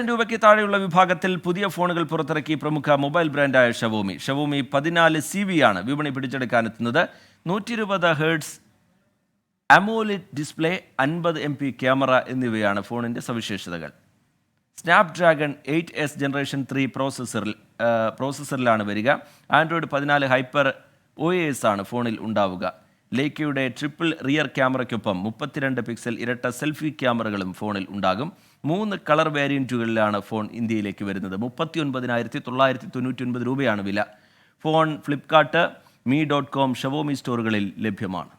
രൂപയ്ക്ക് താഴെയുള്ള വിഭാഗത്തിൽ പുതിയ ഫോണുകൾ പുറത്തിറക്കി പ്രമുഖ മൊബൈൽ ബ്രാൻഡായ ഷവോമി 14 CV ആണ് വിപണി പിടിച്ചെടുക്കാനെത്തുന്നത്. 120 hertz AMOLED display, 50 MP camera എന്നിവയാണ് ഫോണിൻ്റെ സവിശേഷതകൾ. സ്നാപ്ഡ്രാഗൺ 8S ജനറേഷൻ 3 പ്രോസസ്സറിലാണ് വരിക. ആൻഡ്രോയിഡ് 14 ഹൈപ്പർ OS ആണ് ഫോണിൽ ഉണ്ടാവുക. ലേക്കയുടെ ട്രിപ്പിൾ റിയർ ക്യാമറയ്ക്കൊപ്പം 32 പിക്സൽ ഇരട്ട സെൽഫി ക്യാമറകളും ഫോണിൽ ഉണ്ടാകും. 3 കളർ വേരിയൻറ്റുകളിലാണ് ഫോൺ ഇന്ത്യയിലേക്ക് വരുന്നത്. 39,999 രൂപയാണ് വില. ഫോൺ ഫ്ലിപ്കാർട്ട്, mi.com, ഷവോമി സ്റ്റോറുകളിൽ ലഭ്യമാണ്.